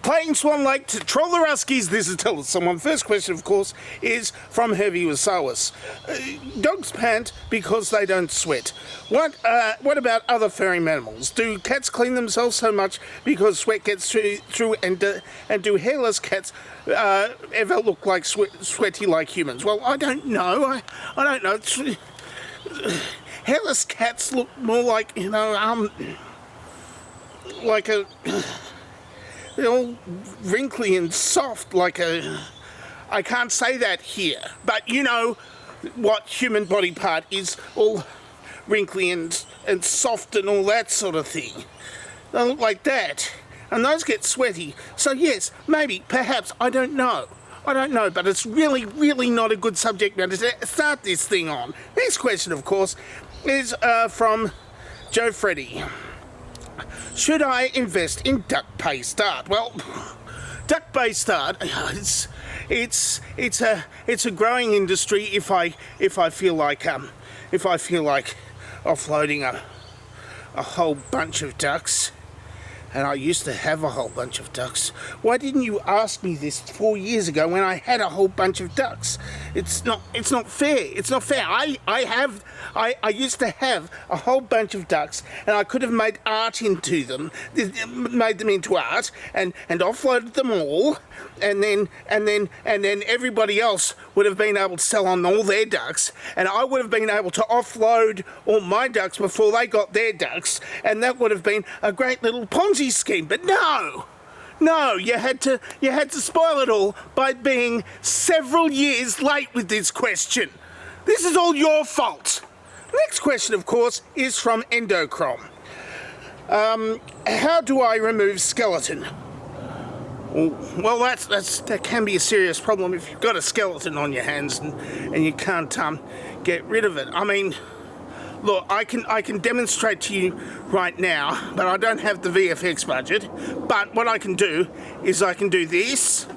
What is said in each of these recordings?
Playing Swan Lake to troll the Ruskies, this is Tell Us Someone. First question, of course, is from Hervey Wasawas. Dogs pant because they don't sweat. What about other furry mammals? Do cats clean themselves so much because sweat gets through and do hairless cats ever look like sweaty like humans? Well, I don't know. I don't know. Hairless cats look more like, like a... They're all wrinkly and soft, like a... I can't say that here, but you know what human body part is all wrinkly and soft and all that sort of thing. They look like that, and those get sweaty. So yes, maybe, perhaps, I don't know. But it's really, really not a good subject matter to start this thing on. Next question, of course, is from Joe Freddy. Should I invest in duck pay start? Well, duck pay start, it's a growing industry. If I feel like offloading a whole bunch of ducks, and I used to have a whole bunch of ducks. Why didn't you ask me this 4 years ago when I had a whole bunch of ducks? It's not fair. It's not fair. I used to have a whole bunch of ducks, and I could have made art into them, made them into art, and offloaded them all, and then everybody else would have been able to sell on all their ducks, and I would have been able to offload all my ducks before they got their ducks, and that would have been a great little Ponzi scheme. But no, you had to spoil it all by being several years late with this question. This is all your fault. Next question, of course, is from Endochrome. How do I remove skeleton? Well, that can be a serious problem if you've got a skeleton on your hands and you can't get rid of it. I mean, look, I can demonstrate to you right now, but I don't have the VFX budget. But what I can do is I can do this.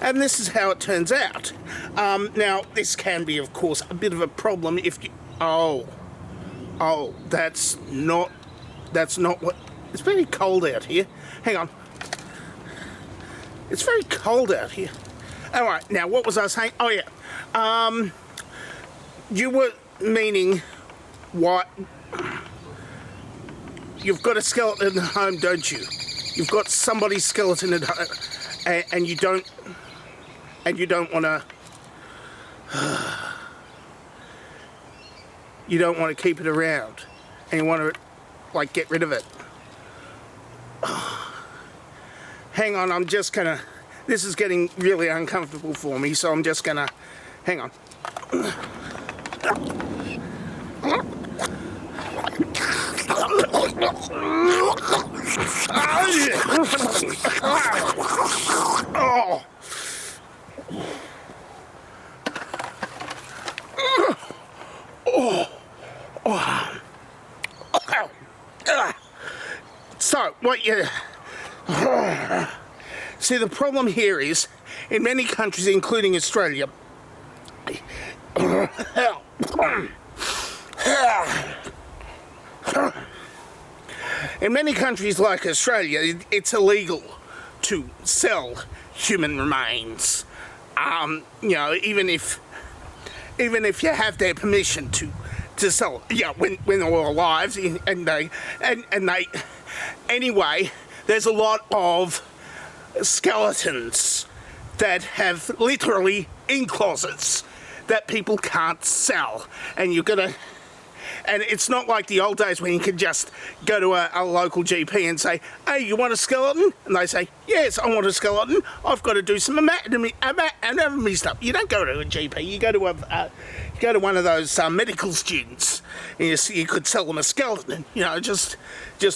And this is how it turns out. Now, this can be, of course, a bit of a problem if you... Oh, that's not what... It's very cold out here. Hang on. It's very cold out here. All right, now, what was I saying? Oh, yeah. You were meaning what... You've got a skeleton at home, don't you? You've got somebody's skeleton at home, and you don't want to... You don't want to keep it around, and you want to, like, get rid of it. Hang on, I'm just gonna... This is getting really uncomfortable for me, so I'm just gonna... Hang on. Oh. So, what you... See, the problem here is, in many countries, including Australia, in many countries like Australia, it's illegal to sell human remains. Even if you have their permission to sell, when they're all alive, and they anyway, there's a lot of skeletons that have literally in closets that people can't sell, and you've got to... And it's not like the old days when you could just go to a local GP and say, hey, you want a skeleton? And they say, yes, I want a skeleton. I've got to do some anatomy stuff. You don't go to a GP. You go to one of those medical students, and you could sell them a skeleton, just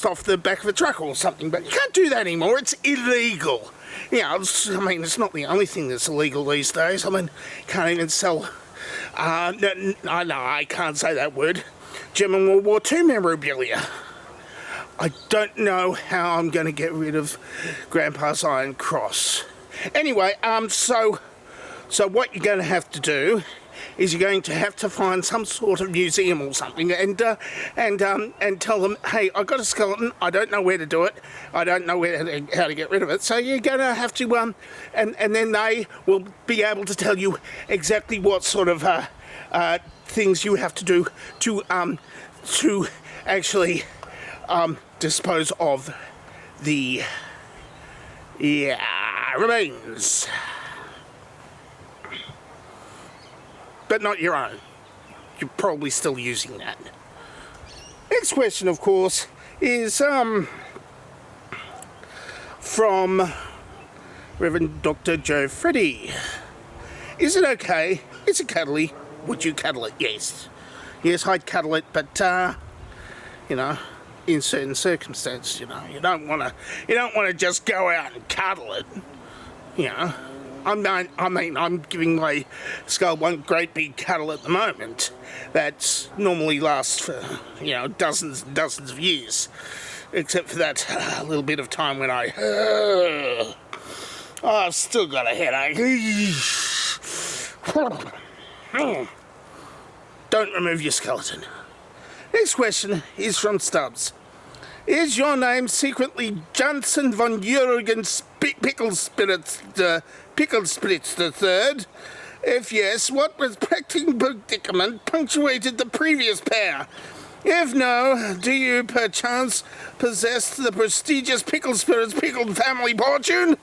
off the back of a truck or something. But you can't do that anymore. It's illegal. It's not the only thing that's illegal these days. You can't even sell... I can't say that word. German World War II memorabilia. I don't know how I'm going to get rid of Grandpa's Iron Cross. Anyway, so what you're going to have to do is you're going to have to find some sort of museum or something and tell them, hey, I got a skeleton, I don't know where to do it, I don't know how to get rid of it, so you're going to have to, and then they will be able to tell you exactly what sort of things you have to do to actually dispose of the remains. But not your own. You're probably still using that. Next question, of course, is from Reverend Dr. Joe Freddy. Is it okay? Is it cuddly? Would you cuddle it? Yes. Yes, I'd cuddle it, but you know, in certain circumstances, you know, you don't want to just go out and cuddle it, you know. I mean, I'm giving my skull one great big cuddle at the moment. That normally lasts for, you know, dozens and dozens of years. Except for that little bit of time when I've still got a headache. Don't remove your skeleton. Next question is from Stubbs. Is your name secretly Johnson von Jürgen Pickelspritz III? If yes, what respecting predicament punctuated the previous pair? If no, do you perchance possess the prestigious Pickelspritz pickled family fortune?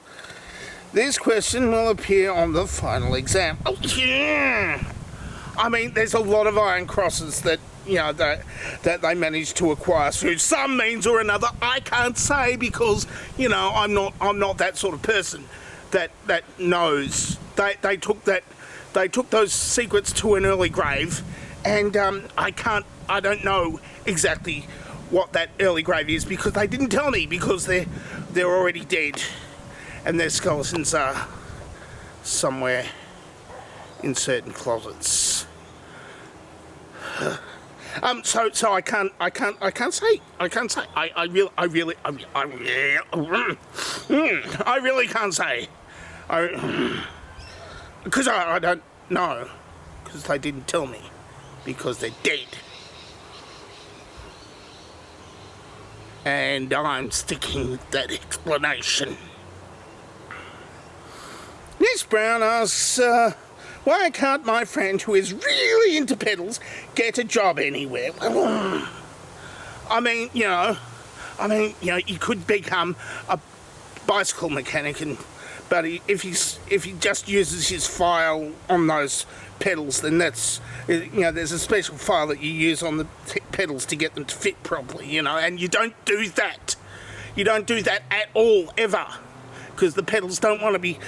This question will appear on the final exam. Oh, yeah. I mean, there's a lot of Iron Crosses that, you know, that they managed to acquire through some means or another. I can't say because, you know, I'm not that sort of person that knows. They took those secrets to an early grave, and I don't know exactly what that early grave is because they didn't tell me, because they're already dead, and their skeletons are somewhere in certain closets. So I can't say. I really can't say. Because I don't know. Because they didn't tell me. Because they're dead. And I'm sticking with that explanation. Miss Brown asks, why can't my friend who is really into pedals get a job anywhere? I mean, you could become a bicycle mechanic, but if he just uses his file on those pedals, then that's, you know, there's a special file that you use on the pedals to get them to fit properly, you know, and you don't do that. You don't do that at all, ever, because the pedals don't want to be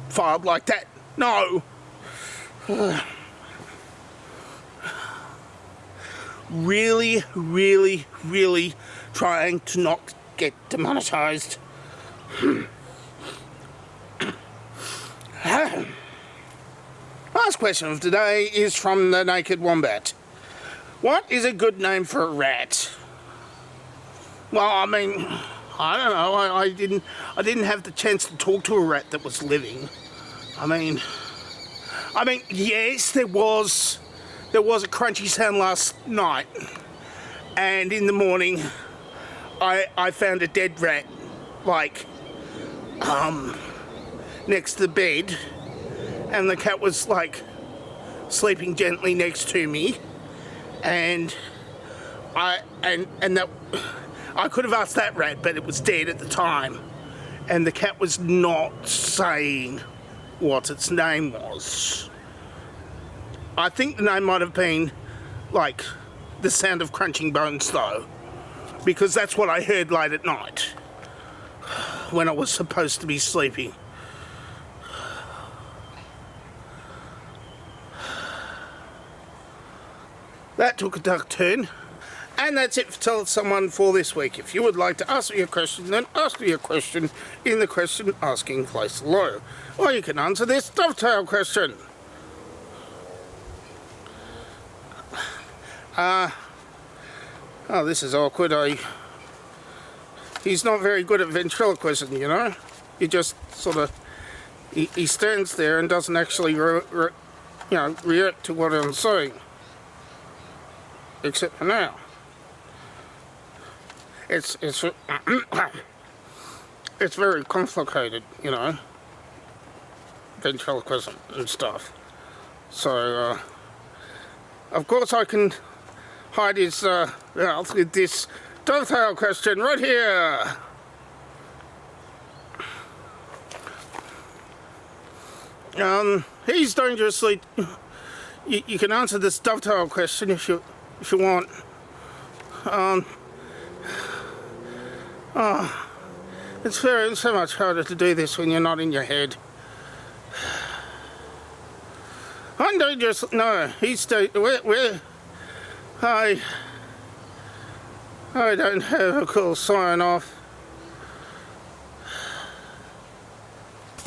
filed like that. No. Really, really, really trying to not get demonetized. Last question of today is from the Naked Wombat. What is a good name for a rat? Well, I mean, I don't know. I didn't have the chance to talk to a rat that was living. I mean, yes, there was a crunchy sound last night, and in the morning, I found a dead rat, like, next to the bed, and the cat was like sleeping gently next to me, and I could have asked that rat, but it was dead at the time, and the cat was not saying what its name was. I think the name might have been like the sound of crunching bones, though, because that's what I heard late at night when I was supposed to be sleeping. That took a dark turn. And that's it for Tell Someone for this week. If you would like to ask me a question, then ask me a question in the question asking place below. Or you can answer this dovetail question. Oh, this is awkward. He's not very good at ventriloquism, you know. He just sort of, he stands there and doesn't actually, react to what I'm saying. Except for now. It's it's very complicated, you know. Ventriloquism and stuff. So, of course I can hide his mouth with this dovetail question right here. He's dangerously... You can answer this dovetail question if you want. It's so much harder to do this when you're not in your head. I'm dangerous. No, he's I don't have a cool sign off.